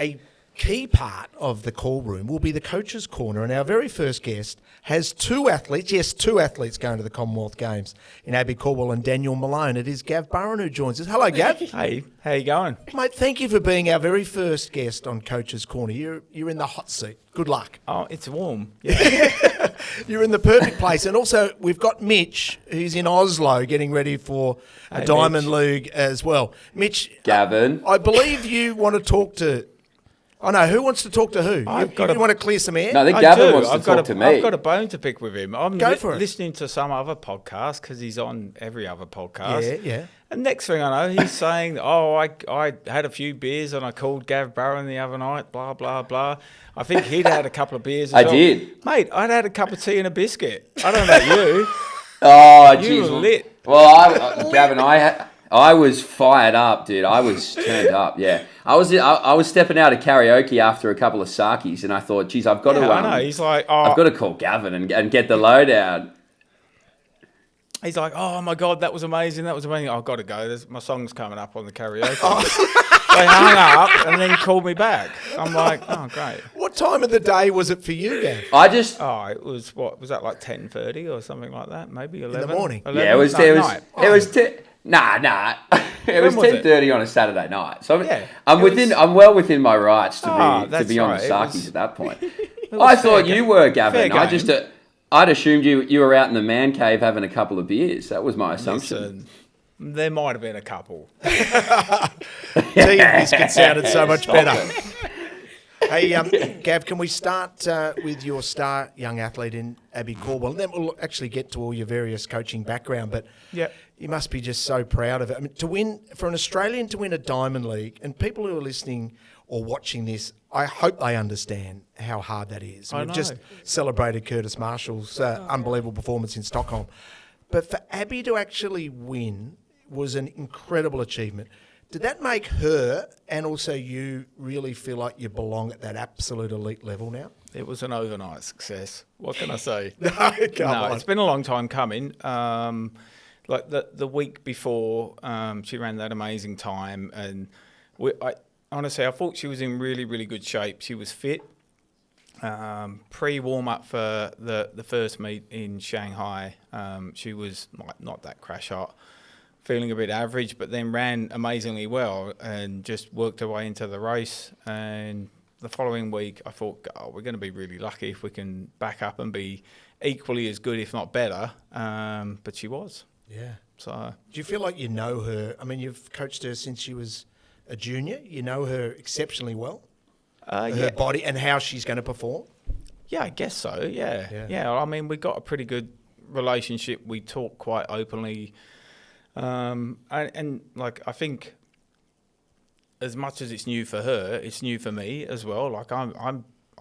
a key part of the call room will be the Coach's Corner, and our very first guest has two athletes going to the Commonwealth Games in Abbey Caldwell and Daniel Malone. It is Gav Burren who joins us. Hello, Gav. Hey, how you going? Mate, thank you for being our very first guest on Coach's Corner. You're in the hot seat. Good luck. Oh, it's warm. Yeah. You're in the perfect place. And also, we've got Mitch, who's in Oslo, getting ready for a Diamond League as well. Mitch. Gavin. I believe you want to talk to... Oh, no, who wants to talk to who? You want to clear some air? No, I think Gavin wants to talk to me. I've got a bone to pick with him. I'm Go for it. listening to some other podcast because he's on every other podcast. Yeah. And next thing I know, he's saying, I had a few beers and I called Gav Burren the other night, blah, blah, blah. I think he'd had a couple of beers as well. I did. Mate, I'd had a cup of tea and a biscuit. I don't know about you. Oh, You jeez. were lit. Well, Gavin, I was fired up, dude. I was turned up, yeah. I was stepping out of karaoke after a couple of sakis, and I thought, geez, I've got to. I know. He's like, I've got to call Gavin and get the lowdown. He's like, oh my God, that was amazing. I've got to go. My song's coming up on the karaoke. They hung up and then called me back. I'm like, oh, great. What time of the day was it for you, Gav? It was, what, was that like 10:30 or something like that? Maybe 11? In the morning? 11? Yeah, it was. No, It was. night. It was. Nah. It was When was it? 10:30 on a Saturday night. So Yeah, I'm well within my rights to be that's on right. the sakis at that point. was I fair thought game. you were, Gavin. Fair game. I'd assumed you were out in the man cave having a couple of beers. That was my assumption. Listen, there might have been a couple. Tea and biscuit sounded so much better. Hey, Gav, can we start with your star young athlete in Abbey Caldwell? And then we'll actually get to all your various coaching background. But Yep. you must be just so proud of it. I mean, for an Australian to win a Diamond League, and people who are listening or watching this, I hope they understand how hard that is. I We've know. just celebrated Curtis Marshall's unbelievable performance in Stockholm. But for Abbey to actually win was an incredible achievement. Did that make her and also you really feel like you belong at that absolute elite level now? It was an overnight success. What can I say? No, come on. It's been a long time coming. Like the week before, she ran that amazing time, and honestly, I thought she was in really, really good shape. She was fit. Pre-warm up for the first meet in Shanghai, she was not that crash hot, feeling a bit average, but then ran amazingly well and just worked her way into the race. And the following week, I thought, we're going to be really lucky if we can back up and be equally as good, if not better. But she was. Yeah. So, Do you feel like you know her? I mean, you've coached her since she was a junior. You know her exceptionally well, her body and how she's going to perform. Yeah, I guess so. Yeah. I mean, we got a pretty good relationship. We talk quite openly. And like, I think as much as it's new for her, it's new for me as well. Like I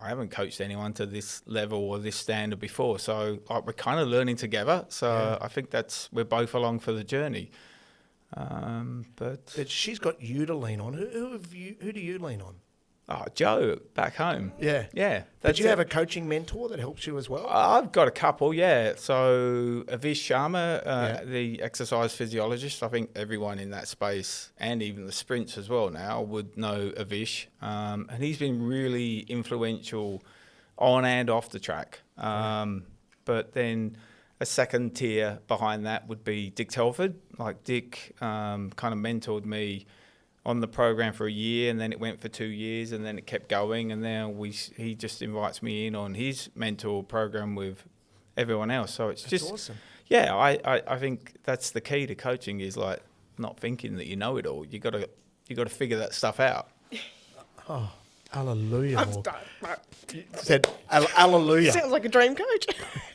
haven't coached anyone to this level or this standard before. So like, we're kind of learning together. So I think we're both along for the journey. But she's got you to lean on. Who do you lean on? Joe back home. Yeah. Did you have a coaching mentor that helps you as well? I've got a couple, yeah. So Avish Sharma, the exercise physiologist, I think everyone in that space and even the sprints as well now would know Avish. And he's been really influential on and off the track. But then a second tier behind that would be Dick Telford. Like Dick kind of mentored me on the program for a year, and then it went for 2 years, and then it kept going, and now he just invites me in on his mentor program with everyone else. So it's just awesome. Yeah, I think that's the key to coaching is like not thinking that you know it all. You got to figure that stuff out. Oh, hallelujah! You said hallelujah. Sounds like a dream coach.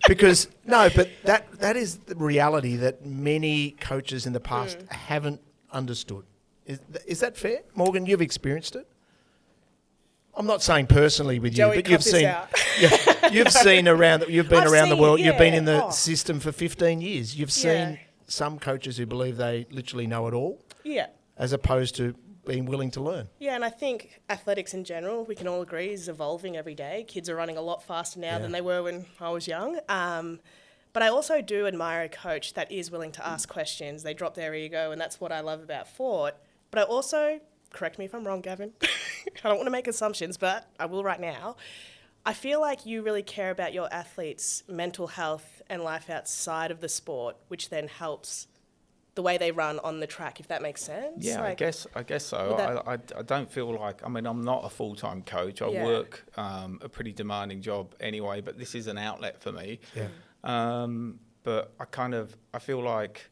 Because but that is the reality that many coaches in the past haven't understood. Is that fair? Morgan, you've experienced it? I'm not saying personally with you, Joey, but you've cut this seen out. you've seen around you've been I've around the seen, world, you've been yeah. in the Oh. system for 15 years. You've seen some coaches who believe they literally know it all, Yeah. as opposed to being willing to learn. Yeah, and I think athletics in general, we can all agree, is evolving every day. Kids are running a lot faster now than they were when I was young. But I also do admire a coach that is willing to ask questions. They drop their ego, and that's what I love about Fort. But I also correct me if I'm wrong, Gavin. I don't want to make assumptions, but I will right now. I feel like you really care about your athletes' mental health and life outside of the sport, which then helps the way they run on the track, if that makes sense. Yeah, I guess so. I don't feel like, I'm not a full-time coach. I work a pretty demanding job anyway, but this is an outlet for me. Yeah. But I feel like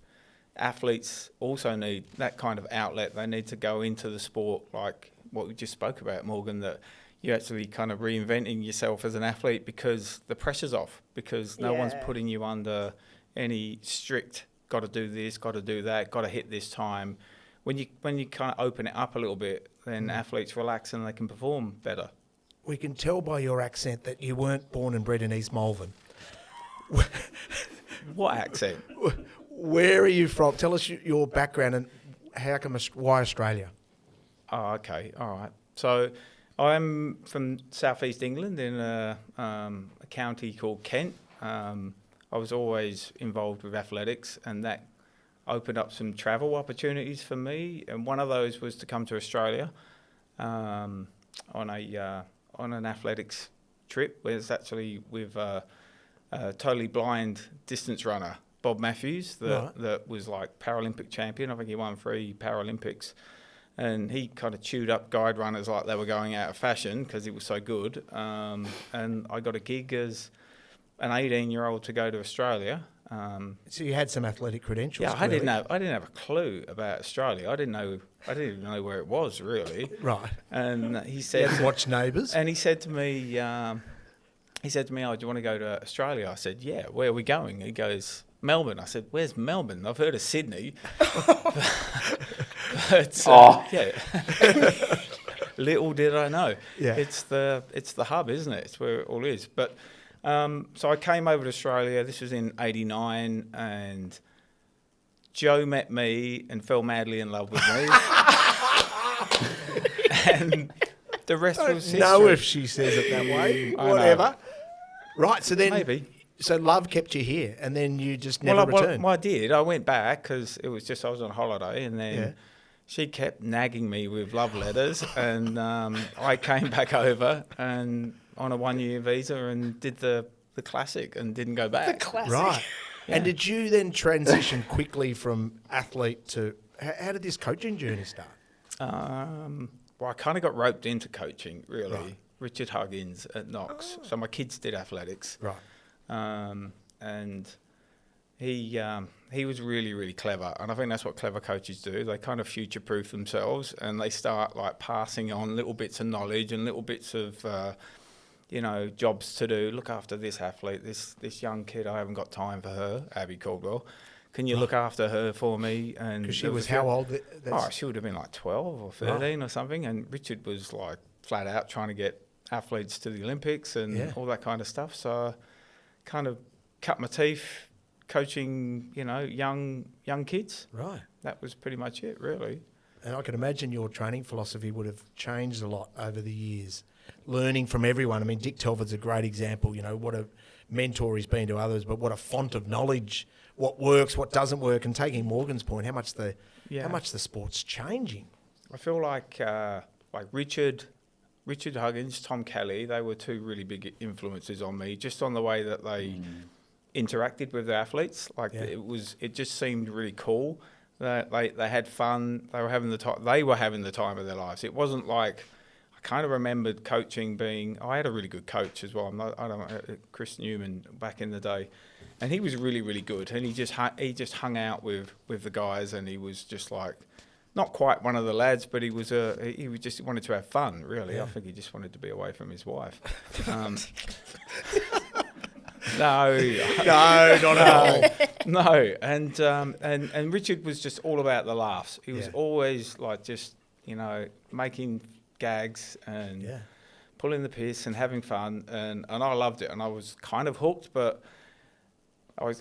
athletes also need that kind of outlet. They need to go into the sport like what we just spoke about, Morgan, that you're actually kind of reinventing yourself as an athlete because the pressure's off, because no one's putting you under any strict, got to do this, got to do that, got to hit this time. When you kind of open it up a little bit, then athletes relax and they can perform better. We can tell by your accent that you weren't born and bred in East Malvern. What accent? Where are you from? Tell us your background and why Australia? Oh, okay, all right. So I'm from southeast England in a county called Kent. I was always involved with athletics, and that opened up some travel opportunities for me. And one of those was to come to Australia on an athletics trip, where it's actually with a totally blind distance runner, Bob Matthews, that was like Paralympic champion. I think he won 3 Paralympics. And he kind of chewed up guide runners like they were going out of fashion because he was so good. And I got a gig as an 18-year-old to go to Australia. So you had some athletic credentials. Yeah, I didn't have a clue about Australia. I didn't even know where it was really. Right. And he said, watch Neighbours. And he said to me, "Oh, do you want to go to Australia?" I said, "Yeah. Where are we going?" He goes, "Melbourne." I said, "Where's Melbourne? I've heard of Sydney." But, yeah. Little did I know. Yeah. It's the hub, isn't it? It's where it all is. But so I came over to Australia. This was in '89, and Joe met me and fell madly in love with me. And the rest was history. Know if she says it that way. Whatever. Right. So then, Maybe. So love kept you here, and then you just never returned. Well, I did. I went back because it was just I was on holiday, and then she kept nagging me with love letters, and I came back over and on a 1-year visa and did the classic and didn't go back. The classic. Right. Yeah. And did you then transition quickly from athlete to... How did this coaching journey start? Well, I kind of got roped into coaching, really. Right. Richard Huggins at Knox. So my kids did athletics. Right. And he was really, really clever. And I think that's what clever coaches do. They kind of future-proof themselves, and they start like passing on little bits of knowledge and little bits of, jobs to do. Look after this athlete, this young kid. I haven't got time for her, Abbey Caldwell. Can you look after her for me? And Because she was how old? She would have been like 12 or 13 or something. And Richard was like flat out trying to get athletes to the Olympics and all that kind of stuff. So kind of cut my teeth coaching, young kids. Right. That was pretty much it, really. And I can imagine your training philosophy would have changed a lot over the years, learning from everyone. I mean, Dick Telford's a great example, what a mentor he's been to others, but what a font of knowledge, what works, what doesn't work, and taking Morgan's point, how much the sport's changing. I feel like Richard Huggins, Tom Kelly, they were 2 really big influences on me, just on the way that they interacted with the athletes. It just seemed really cool. They had fun. They were having the time of their lives. It wasn't like, I kind of remembered coaching being. I had a really good coach as well. Chris Newman back in the day, and he was really, really good. And he just hung out with the guys, and he was just like, not quite one of the lads, but he just wanted to have fun. Really, I think he just wanted to be away from his wife. No, not at all. No, and Richard was just all about the laughs. He was always like just making gags and pulling the piss and having fun, and I loved it, and I was kind of hooked, but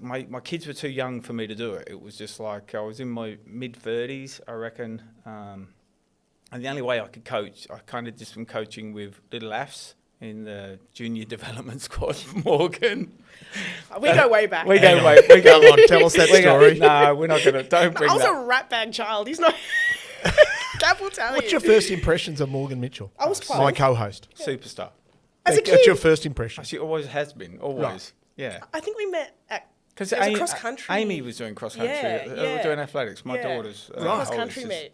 my kids were too young for me to do it. It was just like I was in my mid-30s, I reckon, and the only way I could coach, I kind of did some coaching with little Afs in the junior development squad for Morgan. We go way back. We go on, tell us that story. No, we're not going to. Don't bring I was that. a rat bag child. He's not... Gav will tell What's you. your first impressions of Morgan Mitchell? I was 12. My co-host. Superstar. As a That's kid. your first impression. She always has been. Always. Right. Yeah. I think we met at Because it was a cross country. Amy was doing cross country. Yeah, yeah. Doing athletics. My Yeah. daughter's cross oldest country is- meet.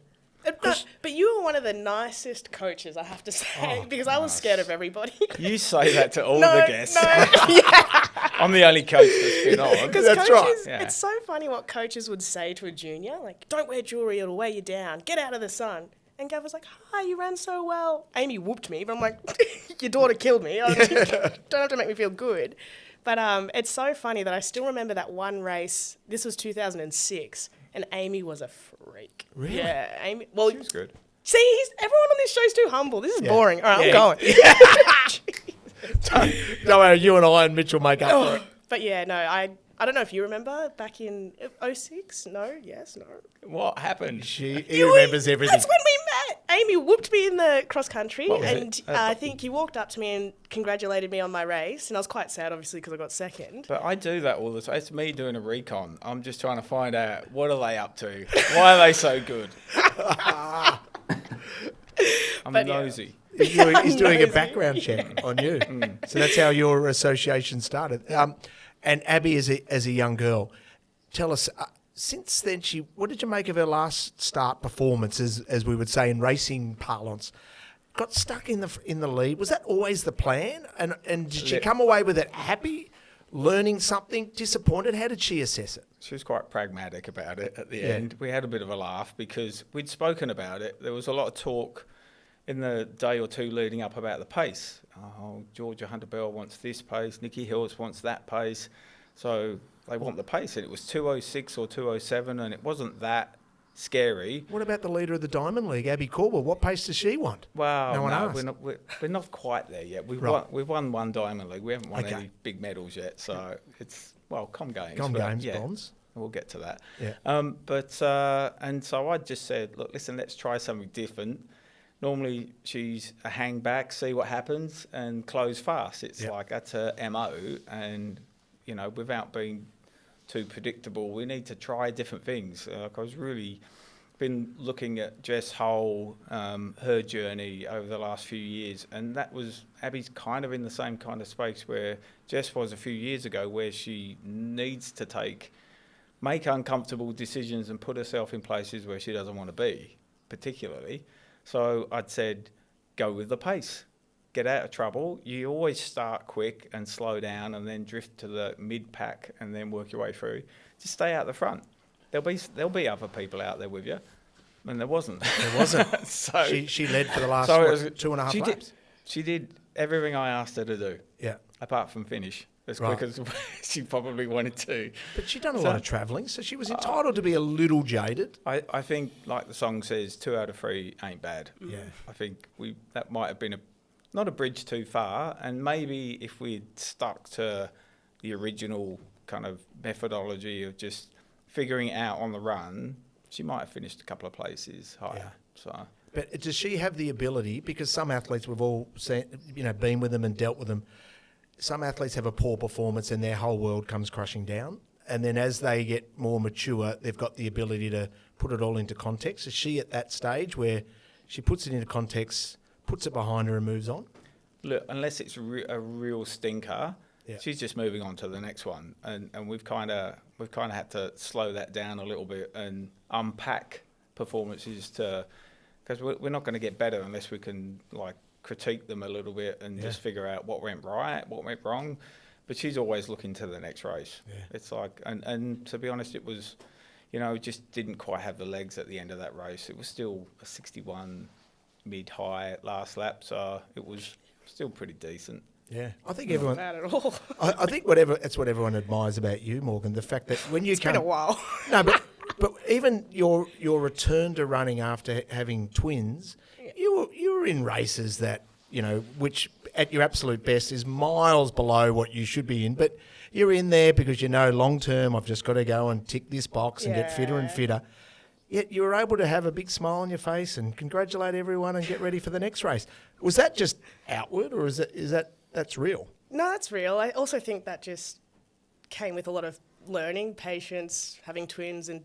But you were one of the nicest coaches, I have to say, because I was scared of everybody. You say that to all No, the guests. no, yeah. I'm the only coach that's been on. Because That's coaches, right. Yeah. it's so funny what coaches would say to a junior, like, don't wear jewellery, it'll weigh you down. Get out of the sun. And Gav was like, hi, you ran so well. Amy whooped me, but I'm like, your daughter killed me. Don't have to make me feel good. But it's so funny that I still remember that one race. This was 2006, and Amy was a freak. Really? Yeah, Amy. Well, She was good. see, everyone on this show's too humble. This is boring. All right, Yeah. I'm going. Don't worry, you and I and Mitchell make up for it. But yeah, no, I don't know if you remember back in 06. No, yes, no. What happened? He remembers everything. That's when we met. Amy whooped me in the cross country, What was and it? I think you walked up to me and congratulated me on my race, and I was quite sad, obviously, because I got second. But I do that all the time. It's me doing a recon. I'm just trying to find out what are they up to? Why are they so good? I'm But yeah. nosy. He's doing a Nosy. background check on you. So that's how your association started. And Abbey, as a young girl, tell us, since then, what did you make of her last start performance, as we would say in racing parlance? Got stuck in the lead. Was that always the plan? And did she come away with it happy, learning something, disappointed? How did she assess it? She was quite pragmatic about it at the Yeah. end. We had a bit of a laugh because we'd spoken about it. There was a lot of talk in the day or two leading up about the pace. Oh, Georgia Hunter-Bell wants this pace. Nikki Hills wants that pace. So they want the pace. And it was 2:06 or 2:07, and it wasn't that scary. What about the leader of the Diamond League, Abbey Caldwell? What pace does she want? Well, No one asked. we're not quite there yet. Right. We've won one Diamond League. We haven't won Okay. any big medals yet. So it's, Com Games. Com but Games, yeah, bronze. We'll get to that. Yeah. And so I just said, look, listen, let's try something different. Normally she's a hang back, see what happens, and close fast. It's Yeah. like that's her MO, and without being too predictable, we need to try different things. I was really been looking at Jess Hull, her journey over the last few years, and that was Abby's kind of in the same kind of space where Jess was a few years ago, where she needs to make uncomfortable decisions and put herself in places where she doesn't want to be, particularly. So I'd said, go with the pace. Get out of trouble. You always start quick and slow down and then drift to the mid-pack and then work your way through. Just stay out the front. There'll be other people out there with you. And there wasn't. There wasn't. So she led for the last so it was 2.5 she laps. she did everything I asked her to do, Yeah. apart from finish as Right. quick as she probably wanted to. But she'd done a lot of travelling, so she was entitled to be a little jaded. I think, like the song says, 2 out of 3 ain't bad. Yeah. I think that might have been not a bridge too far, and maybe if we'd stuck to the original kind of methodology of just figuring it out on the run, she might have finished a couple of places higher. Yeah. So But does she have the ability, because some athletes, we've all seen, been with them and dealt with them, some athletes have a poor performance and their whole world comes crushing down. And then as they get more mature, they've got the ability to put it all into context. Is she at that stage where she puts it into context, puts it behind her and moves on? look, unless it's a real stinker, Yeah. she's just moving on to the next one. And we've kind of had to slow that down a little bit and unpack performances because we're not going to get better unless we can critique them a little bit and just figure out what went right, what went wrong. But she's always looking to the next race. Yeah. It's and to be honest, it was, just didn't quite have the legs at the end of that race. It was still a 61 mid-high last lap, so it was still pretty decent. Yeah. I think Not everyone... bad at all. I think that's what everyone admires about you, Morgan, the fact that when you It's been a while. No, but even your return to running after having twins, you were in races that, which at your absolute best is miles below what you should be in, but you're in there because long term I've just got to go and tick this box and get fitter and Yeah. fitter. Yet you were able to have a big smile on your face and congratulate everyone and get ready for the next race. Was that just outward, or that's real? No, that's real. I also think that just came with a lot of learning, patience, having twins, and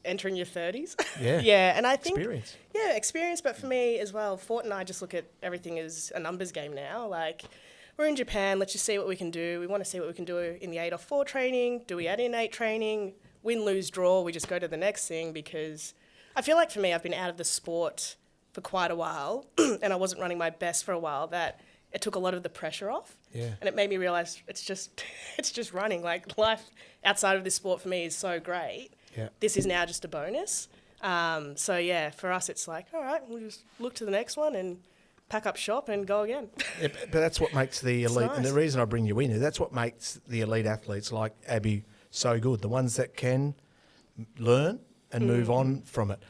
entering your 30s. Yeah. Yeah, and I think Experience. Yeah, experience. But for me as well, Fort and I just look at everything as a numbers game now. Like, we're in Japan. Let's just see what we can do. We want to see what we can do in the 8-off-4 training. Do we add in 8 training? Win, lose, draw. We just go to the next thing, because I feel like for me, I've been out of the sport for quite a while, and I wasn't running my best for a while. That it took a lot of the pressure off. Yeah. And it made me realise it's just running. Like, life outside of this sport for me is so great. Yeah. This is now just a bonus. So yeah, for us it's like, all right, we'll just look to the next one and pack up shop and go again. Yeah, but that's what makes the elite, and nice. the reason I bring you in is that's what makes the elite athletes like Abbey so good. The ones that can learn and move on from it.